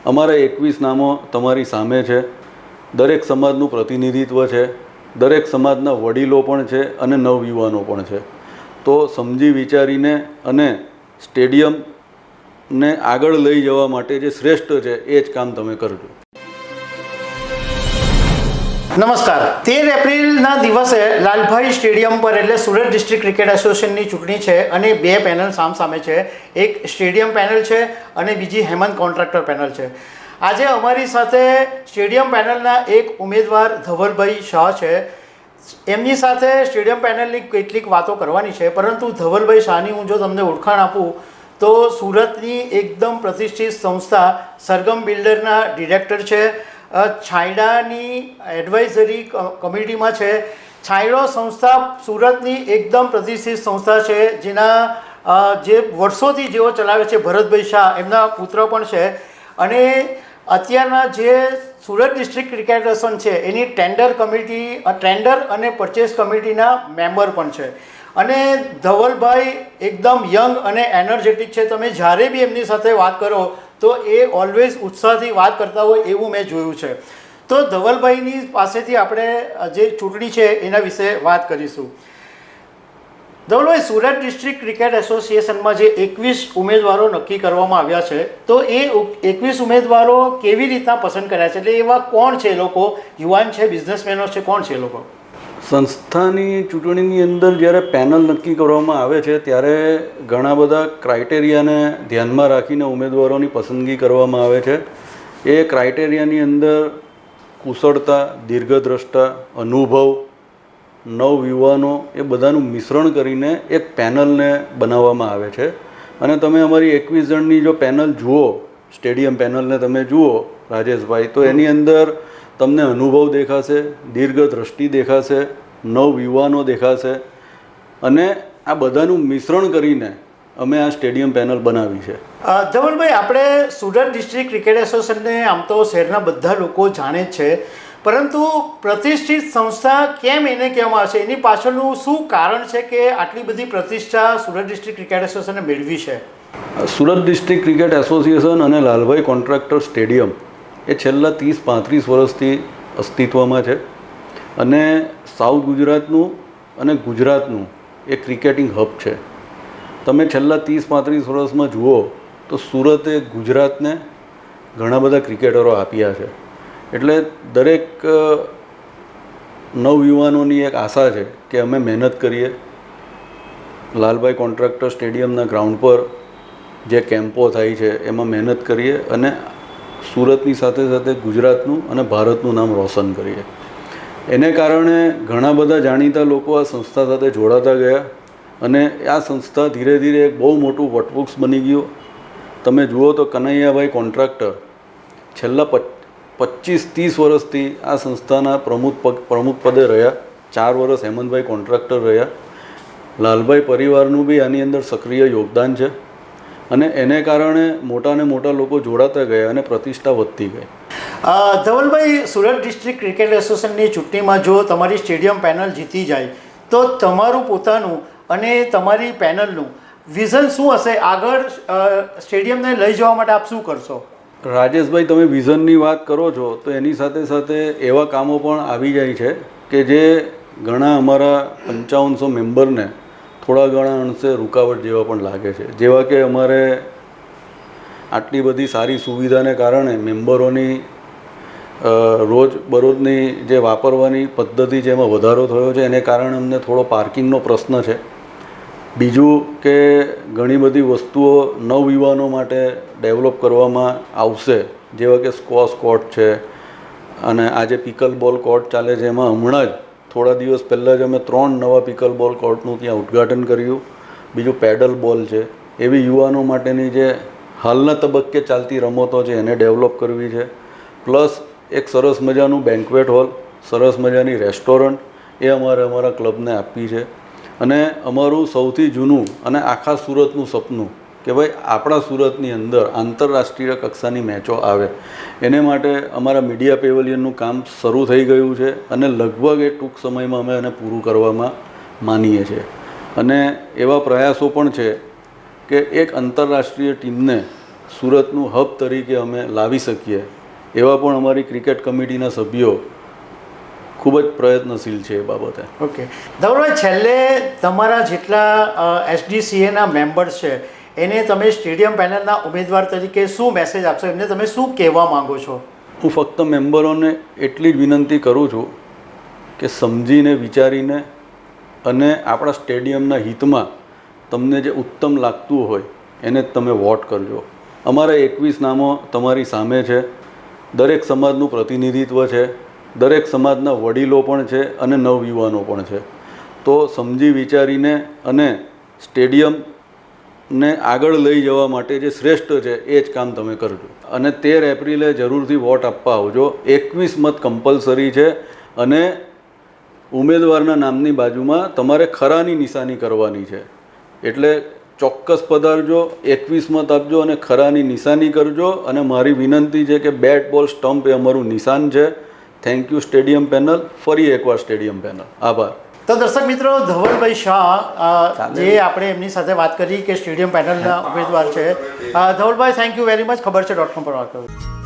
અમારા 21 નામો તમારી સામે છે. દરેક સમાજનું પ્રતિનિધિત્વ છે, દરેક સમાજના વડીલો પણ છે અને નવયુવાનો પણ છે. તો સમજી વિચારીને અને સ્ટેડિયમને આગળ લઈ જવા માટે જે શ્રેષ્ઠ છે એ જ કામ તમે કરજો. નમસ્કાર. 13 એપ્રિલના દિવસે લાલભાઈ સ્ટેડિયમ પર એટલે સુરત ડિસ્ટ્રિક્ટ ક્રિકેટ એસોસિએશનની ચૂંટણી છે અને બે પેનલ સામસામે છે. એક સ્ટેડિયમ પેનલ છે અને બીજી હેમંત કોન્ટ્રાક્ટર પેનલ છે. આજે અમારી સાથે સ્ટેડિયમ પેનલના એક ઉમેદવાર ધવલભાઈ શાહ છે. એમની સાથે સ્ટેડિયમ પેનલની કેટલીક વાતો કરવાની છે, પરંતુ ધવલભાઈ શાહની હું જો તમને ઓળખાણ આપું તો સુરતની એકદમ પ્રતિષ્ઠિત સંસ્થા સરગમ બિલ્ડરના ડિરેક્ટર છે. છાંયડાની એડવાઇઝરી કમિટીમાં છે. છાંયડો સંસ્થા સુરતની એકદમ પ્રતિષ્ઠિત સંસ્થા છે, જે વર્ષોથી જેઓ ચલાવે છે ભરતભાઈ શાહ, એમના પુત્ર પણ છે. અને અત્યારના જે સુરત ડિસ્ટ્રિક્ટ ક્રિકેટ એસોસિએશન છે એની ટેન્ડર અને પરચેસ કમિટીના મેમ્બર પણ છે. અને ધવલભાઈ એકદમ યંગ અને એનર્જેટિક છે. તમે જ્યારે બી એમની સાથે વાત કરો તો એ ઓલવેઝ ઉત્સાહથી વાત કરતા હોય એવું મેં જોયું છે. તો ધવલભાઈની પાસેથી આપણે જે ચૂંટણી છે એના વિશે વાત કરીશું. ધવલભાઈ, સુરત ડિસ્ટ્રિક્ટ ક્રિકેટ એસોસિએશનમાં જે 21 ઉમેદવારો નક્કી કરવામાં આવ્યા છે, તો એ 21 ઉમેદવારો કેવી રીતના પસંદ કર્યા છે? એટલે એવા કોણ છે એ લોકો? યુવાન છે, બિઝનેસમેનો છે, કોણ છે એ લોકો? સંસ્થાની ચૂંટણીની અંદર જ્યારે પેનલ નક્કી કરવામાં આવે છે ત્યારે ઘણા બધા ક્રાઇટેરિયાને ધ્યાનમાં રાખીને ઉમેદવારોની પસંદગી કરવામાં આવે છે. એ ક્રાઇટેરિયાની અંદર કુશળતા, દીર્ઘદ્રષ્ટા, અનુભવ, નવયુવાનો એ બધાનું મિશ્રણ કરીને એક પેનલને બનાવવામાં આવે છે. અને તમે અમારી 21 જણની જો પેનલ જુઓ, સ્ટેડિયમ પેનલને તમે જુઓ રાજેશભાઈ, તો એની અંદર તમને અનુભવ દેખાશે, દીર્ઘદ્રષ્ટિ દેખાશે, નવયુવાનો દેખાશે. અને આ બધાનું મિશ્રણ કરીને અમે આ સ્ટેડિયમ પેનલ બનાવી છે. ધવલભાઈ, આપણે સુરત ડિસ્ટ્રિક્ટ ક્રિકેટ એસોસિએશનને આમ તો શહેરના બધા લોકો જાણે જ છે, પરંતુ પ્રતિષ્ઠિત સંસ્થા કેમ એને કહેવામાં આવે છે? એની પાછળનું શું કારણ છે કે આટલી બધી પ્રતિષ્ઠા સુરત ડિસ્ટ્રિક્ટ ક્રિકેટ એસોસિએશને મેળવી છે? સુરત ડિસ્ટ્રિક્ટ ક્રિકેટ એસોસિએશન અને લાલભાઈ કોન્ટ્રાક્ટર સ્ટેડિયમ એ છેલ્લા 30-35 વર્ષથી અસ્તિત્વમાં છે. અને સાઉથ ગુજરાતનું અને ગુજરાતનું એ ક્રિકેટિંગ હબ છે. તમે છેલ્લા 30-35 વર્ષમાં જુઓ તો સુરતે ગુજરાતને ઘણા બધા ક્રિકેટરો આપ્યા છે. એટલે દરેક નવયુવાનોની એક આશા છે કે અમે મહેનત કરીએ, લાલભાઈ કોન્ટ્રાક્ટર સ્ટેડિયમના ગ્રાઉન્ડ પર જે કેમ્પો થાય છે એમાં મહેનત કરીએ અને સુરતની સાથે સાથે ગુજરાતનું અને ભારતનું નામ રોશન કરીએ. એને કારણે ઘણા બધા જાણીતા લોકો આ સંસ્થા સાથે જોડાતા ગયા અને આ સંસ્થા ધીરે ધીરે એક બહુ મોટું વટવૃક્ષ બની ગયું. તમે જુઓ તો કનૈયાભાઈ કોન્ટ્રાક્ટર છેલ્લા 25-30 વર્ષથી આ સંસ્થાના પ્રમુખ પદે રહ્યા. 4 વર્ષ હેમંતભાઈ કોન્ટ્રાક્ટર રહ્યા. લાલભાઈ પરિવારનું બી આની અંદર સક્રિય યોગદાન છે. અને એને કારણે મોટા ને મોટા લોકો જોડાતા ગયા અને પ્રતિષ્ઠા વધતી ગઈ. ધવલભાઈ, સુરત ડિસ્ટ્રિક્ટ ક્રિકેટ એસોસિએશનની ચૂંટણીમાં જો તમારી સ્ટેડિયમ પેનલ જીતી જાય તો તમારું પોતાનું અને તમારી પેનલનું વિઝન શું હશે? આગળ સ્ટેડિયમને લઈ જવા માટે આપ શું કરશો? રાજેશભાઈ, તમે વિઝનની વાત કરો છો તો એની સાથે સાથે એવા કામો પણ આવી જાય છે કે જે ઘણા અમારા 5500 મેમ્બરને થોડા ઘણા અંશે રૂકાવટ જેવા પણ લાગે છે. જેવા કે અમારે આટલી બધી સારી સુવિધાને કારણે મેમ્બરોની રોજબરોજની જે વાપરવાની પદ્ધતિ છે એમાં વધારો થયો છે. એને કારણે અમને થોડો પાર્કિંગનો પ્રશ્ન છે. બીજું કે ઘણી બધી વસ્તુઓ નવયુવાનો માટે ડેવલપ કરવામાં આવશે, જેવા કે સ્ક્વોશ કોર્ટ છે અને આજે પિકલ બોલ કોર્ટ ચાલે છે. એમાં હમણાં જ થોડા દિવસ પહેલાં જ અમે 3 નવા પિકલ બોલ કોર્ટનું ત્યાં ઉદ્ઘાટન કર્યું. બીજું પેડલ બોલ છે. એવી યુવાનો માટેની જે હાલના તબક્કે ચાલતી રમતો છે એને ડેવલપ કરવી છે. પ્લસ એક સરસ મજાનું બેન્ક્વેટ હોલ, સરસ મજાની રેસ્ટોરન્ટ એ અમારા ક્લબને આપવી છે. અને અમારું સૌથી જૂનું અને આખા સુરતનું સપનું કે ભાઈ આપણા સુરતની અંદર આંતરરાષ્ટ્રીય કક્ષાની મેચો આવે, એને માટે અમારા મીડિયા પેવેલિયનનું કામ શરૂ થઈ ગયું છે અને લગભગ એ ટૂંક સમયમાં અમે એને પૂરું કરવામાં માનીએ છીએ. અને એવા પ્રયાસો પણ છે કે એક આંતરરાષ્ટ્રીય ટીમને સુરતનું હબ તરીકે અમે લાવી શકીએ એવા પણ અમારી ક્રિકેટ કમિટીના સભ્યો ખૂબ જ પ્રયત્નશીલ છે એ બાબતે. ઓકે ધવલભાઈ, છેલ્લે તમારા જેટલા એસડીસીએના મેમ્બર્સ છે એને તમે સ્ટેડિયમ પેનલના ઉમેદવાર તરીકે શું મેસેજ આપશો, એમને તમે શું કહેવા માંગો છો? હું ફક્ત મેમ્બરોને એટલી જ વિનંતી કરું છું કે સમજીને વિચારીને અને આપણા સ્ટેડિયમના હિતમાં તમને જે ઉત્તમ લાગતું હોય એને જ તમે વોટ કરજો. અમારા 21 નામો તમારી સામે છે. દરેક સમાજનું પ્રતિનિધિત્વ છે, દરેક સમાજના વડીલો પણ છે અને નવયુવાનો પણ છે. તો સમજી વિચારીને અને સ્ટેડિયમને આગળ લઈ જવા માટે જે શ્રેષ્ઠ છે એ જ કામ તમે કરજો. અને 13 એપ્રિલે જરૂરથી વોટ આપવા આવજો. 21 મત કમ્પલસરી છે અને ઉમેદવારના નામની બાજુમાં તમારે ખરાની નિશાની કરવાની છે. એટલે ચોક્કસ પધારજો, 21 મત આપજો અને ખરાની નિશાની કરજો. અને મારી વિનંતી છે કે બેટ બોલ સ્ટમ્પ એ અમારું નિશાન છે. Thank you stadium panel. ફરી એકવાર સ્ટેડિયમ પેનલ. આભાર. તો દર્શક મિત્રો, ધવલભાઈ શાહ જે આપણે એમની સાથે વાત કરી કે સ્ટેડિયમ પેનલના ઉમેદવાર છે. Dhavalbhai, thank you very much. ખબર છે .com પર વાત કરું.